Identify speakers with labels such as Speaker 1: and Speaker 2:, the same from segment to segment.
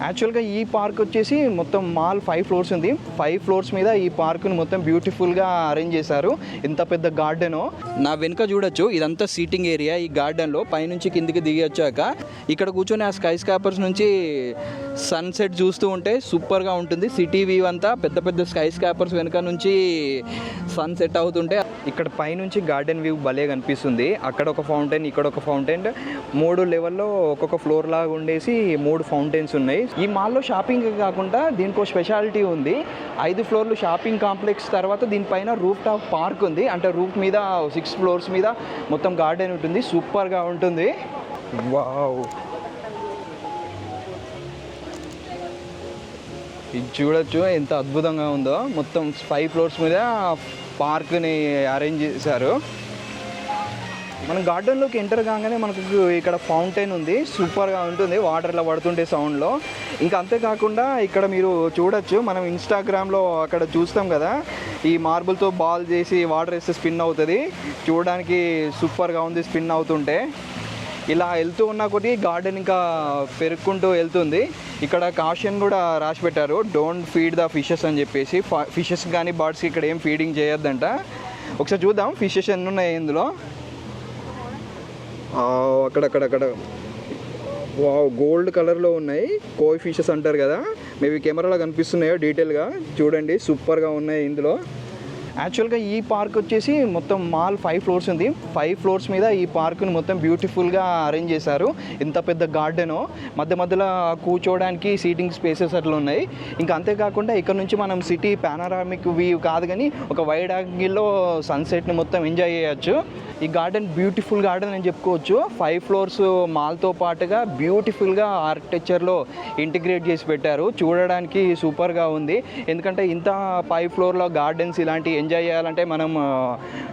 Speaker 1: యాక్చువల్గా ఈ పార్క్ వచ్చేసి మొత్తం మాల్ 5 ఫ్లోర్స్ ఉంది. 5 ఫ్లోర్స్ మీద ఈ పార్క్ని మొత్తం బ్యూటిఫుల్గా అరేంజ్ చేశారు. ఎంత పెద్ద గార్డెనో నా వెనుక చూడొచ్చు. ఇదంతా సీటింగ్ ఏరియా. ఈ గార్డెన్లో పైనుంచి కిందికి దిగి వచ్చాక ఇక్కడ కూర్చొని ఆ స్కై స్కాపర్స్ నుంచి సన్సెట్ చూస్తూ ఉంటే సూపర్గా ఉంటుంది. సిటీ వ్యూ అంతా పెద్ద పెద్ద స్కై స్కాపర్స్ వెనుక నుంచి సన్సెట్ అవుతుంటే ఇక్కడ పైనుంచి గార్డెన్ వ్యూ భలే కనిపిస్తుంది. అక్కడ ఒక ఫౌంటైన్, ఇక్కడ ఒక ఫౌంటైన్, 3 లెవెల్లో ఒక్కొక్క ఫ్లోర్ లాగా ఉండేసి 3 ఫౌంటైన్స్ ఉన్నాయి. ఈ మాల్లో షాపింగ్ కాకుండా దీనికి స్పెషాలిటీ ఉంది. 5 ఫ్లోర్లు షాపింగ్ కాంప్లెక్స్ తర్వాత దీనిపైన రూఫ్ టాప్ పార్క్ ఉంది. అంటే రూఫ్ మీద 6 ఫ్లోర్స్ మీద మొత్తం గార్డెన్ ఉంటుంది. సూపర్గా ఉంటుంది. వావ్, ఇది చూడొచ్చు ఎంత అద్భుతంగా ఉందో. మొత్తం 5 ఫ్లోర్స్ మీద పార్క్ని అరేంజ్ చేశారు. మనం గార్డెన్లోకి ఎంటర్ కాగానే మనకు ఇక్కడ ఫౌంటైన్ ఉంది. సూపర్గా ఉంటుంది వాటర్లో పడుతుంటే సౌండ్లో. ఇంకా అంతేకాకుండా ఇక్కడ మీరు చూడొచ్చు, మనం ఇన్స్టాగ్రామ్లో అక్కడ చూస్తాం కదా, ఈ మార్బుల్తో బాల్ చేసి వాటర్ వేస్తే స్పిన్ అవుతుంది. చూడడానికి సూపర్గా ఉంది స్పిన్ అవుతుంటే. ఇలా వెళ్తూ ఉన్న కొద్దీ గార్డెన్ ఇంకా పెరుక్కుంటూ వెళ్తుంది. ఇక్కడ కాషన్ కూడా రాసి పెట్టారు, డోంట్ ఫీడ్ ద ఫిషెస్ అని చెప్పేసి. ఫిషెస్ కానీ బర్డ్స్కి ఇక్కడ ఏం ఫీడింగ్ చేయొద్దంట. ఒకసారి చూద్దాం ఫిషెస్ ఎన్ని ఉన్నాయి ఇందులో. అక్కడక్కడక్కడ వావ్, గోల్డ్ కలర్లో ఉన్నాయి. కోయి ఫిషెస్ అంటారు కదా, మేబీ కెమెరాలో కనిపిస్తున్నాయో డీటెయిల్గా చూడండి. సూపర్గా ఉన్నాయి ఇందులో. యాక్చువల్గా ఈ పార్క్ వచ్చేసి మొత్తం మాల్ 5 ఫ్లోర్స్ ఉంది. 5 ఫ్లోర్స్ మీద ఈ పార్క్ని మొత్తం బ్యూటిఫుల్గా అరేంజ్ చేశారు. ఎంత పెద్ద గార్డెనో, మధ్య మధ్యలో కూర్చోవడానికి సీటింగ్ స్పేసెస్ అట్లా ఉన్నాయి. ఇంకా అంతేకాకుండా ఇక్కడ నుంచి మనం సిటీ పానరామిక్ వ్యూ కాదు కానీ ఒక వైడ్ యాంగిల్లో సన్సెట్ని మొత్తం ఎంజాయ్ చేయొచ్చు. ఈ గార్డెన్ బ్యూటిఫుల్ గార్డెన్ అని చెప్పుకోవచ్చు. 5 ఫ్లోర్స్ మాల్తో పాటుగా బ్యూటిఫుల్గా ఆర్కిటెక్చర్లో ఇంటిగ్రేట్ చేసి పెట్టారు. చూడడానికి సూపర్గా ఉంది. ఎందుకంటే ఇంత 5 ఫ్లోర్లో గార్డెన్స్ ఇలాంటి ఎంజాయ్ చేయాలంటే మనం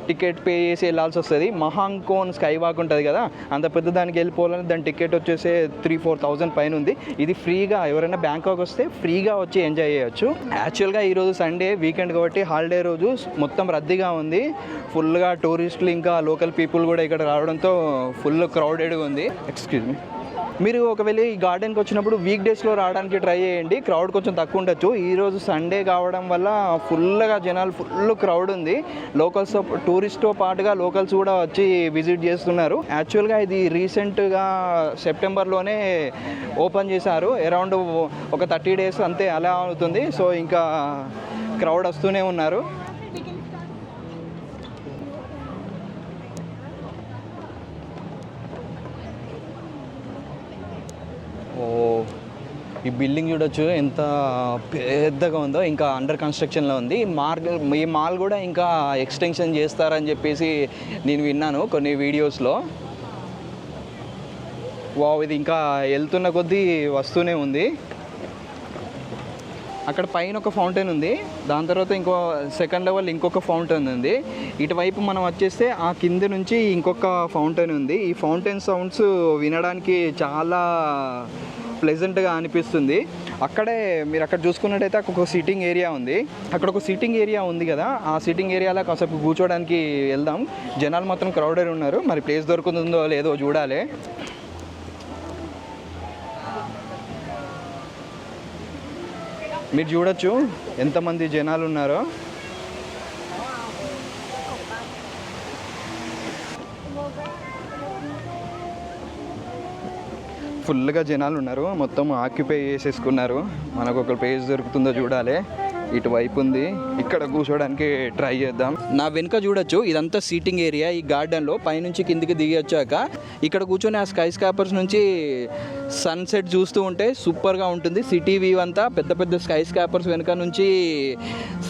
Speaker 1: టికెట్ పే చేసి వెళ్ళాల్సి వస్తుంది. మహాంకోన్ స్కై వాక్ ఉంటుంది కదా, అంత పెద్ద దానికి వెళ్ళిపోవాలని దాని టికెట్ వచ్చేసి 3-4 పైన ఉంది. ఇది ఫ్రీగా ఎవరైనా బ్యాంకాక్ వస్తే ఫ్రీగా వచ్చి ఎంజాయ్ చేయొచ్చు. యాక్చువల్గా ఈరోజు సండే వీకెండ్ కాబట్టి హాలిడే రోజు మొత్తం రద్దీగా ఉంది. ఫుల్గా టూరిస్టులు ఇంకా లోకల్ పీపుల్ కూడా ఇక్కడ రావడంతో ఫుల్ క్రౌడెడ్గా ఉంది. ఎక్స్క్యూజ్ మీ, మీరు ఒకవేళ ఈ గార్డెన్కి వచ్చినప్పుడు వీక్ డేస్లో రావడానికి ట్రై చేయండి. క్రౌడ్ కొంచెం తక్కువ ఉండొచ్చు. ఈరోజు సండే కావడం వల్ల ఫుల్గా జనాలు, ఫుల్ క్రౌడ్ ఉంది. లోకల్స్ టూరిస్ట్తో పాటుగా లోకల్స్ కూడా వచ్చి విజిట్ చేస్తున్నారు. యాక్చువల్గా ఇది రీసెంట్గా సెప్టెంబర్లోనే ఓపెన్ చేశారు. అరౌండ్ ఒక 30 డేస్ అంతే అలా అవుతుంది. సో ఇంకా క్రౌడ్ వస్తూనే ఉన్నారు. ఈ బిల్డింగ్ చూడొచ్చు ఎంత పెద్దగా ఉందో. ఇంకా అండర్ కన్స్ట్రక్షన్లో ఉంది. ఈ మాల్ కూడా ఇంకా ఎక్స్టెన్షన్ చేస్తారని చెప్పేసి నేను విన్నాను కొన్ని వీడియోస్లో. వావ్, ఇది ఇంకా వెళ్తున్న కొద్దీ వస్తూనే ఉంది. అక్కడ పైన ఒక ఫౌంటైన్ ఉంది. దాని తర్వాత ఇంకో సెకండ్ లెవెల్ ఇంకొక ఫౌంటైన్ ఉంది. ఇటువైపు మనం వచ్చేస్తే ఆ కింద నుంచి ఇంకొక ఫౌంటైన్ ఉంది. ఈ ఫౌంటైన్ సౌండ్స్ వినడానికి చాలా ప్లెజెంట్గా అనిపిస్తుంది. అక్కడే మీరు అక్కడ చూసుకున్నట్టయితే ఒక సిట్టింగ్ ఏరియా ఉంది. అక్కడ ఒక సిట్టింగ్ ఏరియా ఉంది కదా, ఆ సిట్టింగ్ ఏరియాలో కాసేపు కూర్చోడానికి వెళ్దాం. జనాలు మాత్రం క్రౌడెడ్ ఉన్నారు. మరి ప్లేస్ దొరుకుతుందో లేదో చూడాలి. మీరు చూడొచ్చు ఎంతమంది జనాలు ఉన్నారో. ఫుల్గా జనాలు ఉన్నారు. మొత్తం ఆక్యుపై చేసేసుకున్నారు. మనకు ఒక ప్లేస్ దొరుకుతుందో చూడాలి. ఇటువైపు ఉంది, ఇక్కడ కూర్చోడానికి ట్రై చేద్దాం. నా వెనుక చూడొచ్చు, ఇదంతా సీటింగ్ ఏరియా. ఈ గార్డెన్లో పైనుంచి కిందికి దిగి వచ్చాక ఇక్కడ కూర్చొని ఆ స్కై స్కాపర్స్ నుంచి సన్సెట్ చూస్తూ ఉంటే సూపర్గా ఉంటుంది. సిటీ వ్యూ అంతా పెద్ద పెద్ద స్కై స్కాపర్స్ వెనుక నుంచి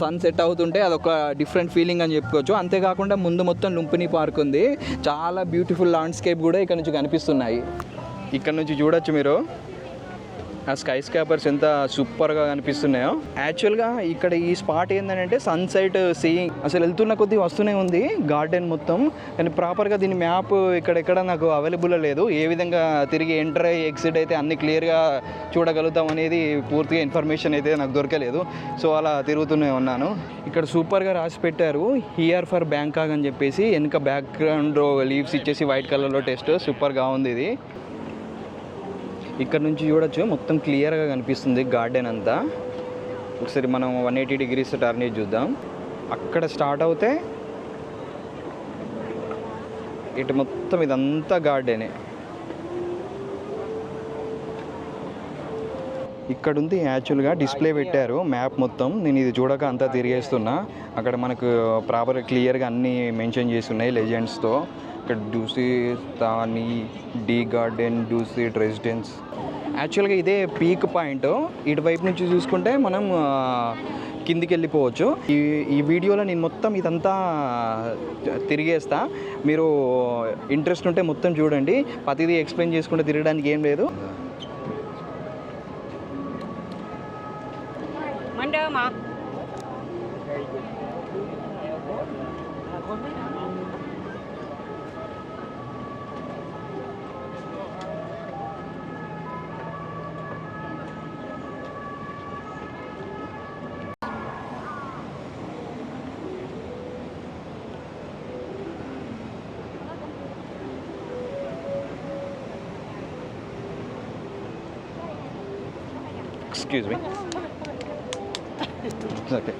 Speaker 1: సన్సెట్ అవుతుంటే అదొక డిఫరెంట్ ఫీలింగ్ అని చెప్పుకోవచ్చు. అంతేకాకుండా ముందు మొత్తం లుంపిని పార్క్ ఉంది. చాలా బ్యూటిఫుల్ ల్యాండ్స్కేప్ కూడా ఇక్కడ నుంచి కనిపిస్తున్నాయి. ఇక్కడ నుంచి చూడొచ్చు మీరు ఆ స్కై స్కాపర్స్ ఎంత సూపర్గా కనిపిస్తున్నాయో. యాక్చువల్గా ఇక్కడ ఈ స్పాట్ ఏంటంటే సన్సెట్ సీయింగ్ అసలు వెళ్తున్న కొద్దీ వస్తూనే ఉంది గార్డెన్ మొత్తం. కానీ ప్రాపర్గా దీని మ్యాప్ ఇక్కడెక్కడ నాకు అవైలబుల్ లేదు. ఏ విధంగా తిరిగి ఎంటర్ అయ్యి ఎగ్జిట్ అయితే అన్ని క్లియర్గా చూడగలుగుతాం అనేది పూర్తిగా ఇన్ఫర్మేషన్ అయితే నాకు దొరకలేదు. సో అలా తిరుగుతూనే ఉన్నాను. ఇక్కడ సూపర్గా రాసి పెట్టారు హియర్ ఫర్ బ్యాంకాక్ అని చెప్పేసి. వెనుక బ్యాక్గ్రౌండ్ లీవ్స్ ఇచ్చేసి వైట్ కలర్లో టెస్ట్ సూపర్గా ఉంది ఇది. ఇక్కడ నుంచి చూడొచ్చు, మొత్తం క్లియర్గా కనిపిస్తుంది గార్డెన్ అంతా. ఒకసారి మనం 180 degrees టర్న్ చేసి చూద్దాం. అక్కడ స్టార్ట్ అవుతే ఇటు మొత్తం ఇదంతా గార్డెనే. ఇక్కడ ఉంది యాక్చువల్గా డిస్ప్లే పెట్టారు మ్యాప్ మొత్తం. నేను ఇది చూడక అంతా తిరిగేస్తున్నా. అక్కడ మనకు ప్రాపర్ క్లియర్గా అన్నీ మెన్షన్ చేసి ఉన్నాయి లెజెండ్స్తో. ఇక్కడ డూసీ తానీ డి గార్డెన్, డూసీ రెసిడెన్స్. యాక్చువల్గా ఇదే పీక్ పాయింట్. ఇటువైపు నుంచి చూసుకుంటే మనం కిందికి వెళ్ళిపోవచ్చు. ఈ వీడియోలో నేను మొత్తం ఇదంతా తిరిగేస్తా. మీరు ఇంట్రెస్ట్ ఉంటే మొత్తం చూడండి. ప్రతిదీ ఎక్స్ప్లెయిన్ చేసుకుంటే తిరగడానికి ఏం లేదు. Excuse me. It's okay.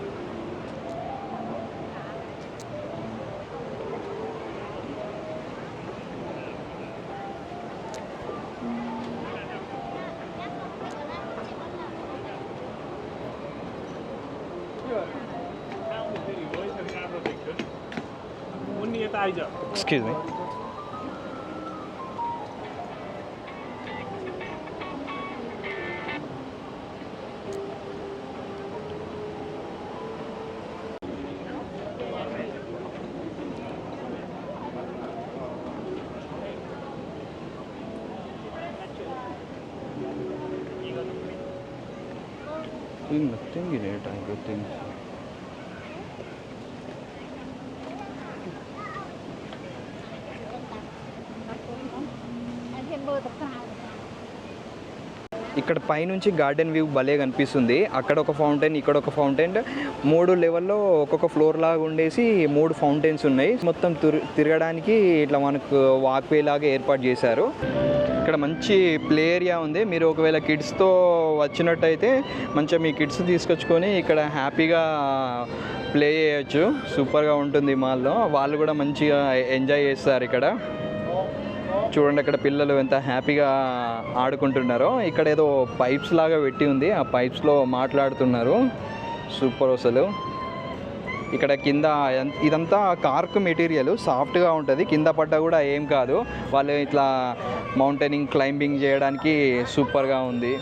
Speaker 1: Excuse me. Nothing in it, I don't think. ఇక్కడ పైనుంచి గార్డెన్ వ్యూ భలే కనిపిస్తుంది. అక్కడ ఒక ఫౌంటైన్, ఇక్కడ ఒక ఫౌంటైన్, 3 లెవెల్లో ఒక్కొక్క ఫ్లోర్ లాగా ఉండేసి 3 ఫౌంటైన్స్ ఉన్నాయి. మొత్తం తిరగడానికి ఇట్లా మనకు వాక్వే లాగా ఏర్పాటు చేశారు. ఇక్కడ మంచి ప్లే ఏరియా ఉంది. మీరు ఒకవేళ కిడ్స్తో వచ్చినట్టయితే మంచిగా మీ కిడ్స్ తీసుకొచ్చుకొని ఇక్కడ హ్యాపీగా ప్లే చేయొచ్చు. సూపర్గా ఉంటుంది మాల్లో. వాళ్ళు కూడా మంచిగా ఎంజాయ్ చేస్తారు. ఇక్కడ చూడండి, అక్కడ పిల్లలు ఎంత హ్యాపీగా ఆడుకుంటున్నారో. ఇక్కడ ఏదో పైప్స్ లాగా పెట్టి ఉంది, ఆ పైప్స్లో మాట్లాడుతున్నారు. సూపర్ అసలు. ఇక్కడ కింద ఇదంతా కార్క్ మెటీరియల్, సాఫ్ట్గా ఉంటుంది. కింద పడ్డా కూడా ఏం కాదు. వాళ్ళు ఇట్లా మౌంటైనింగ్, క్లైంబింగ్ చేయడానికి సూపర్గా ఉంది.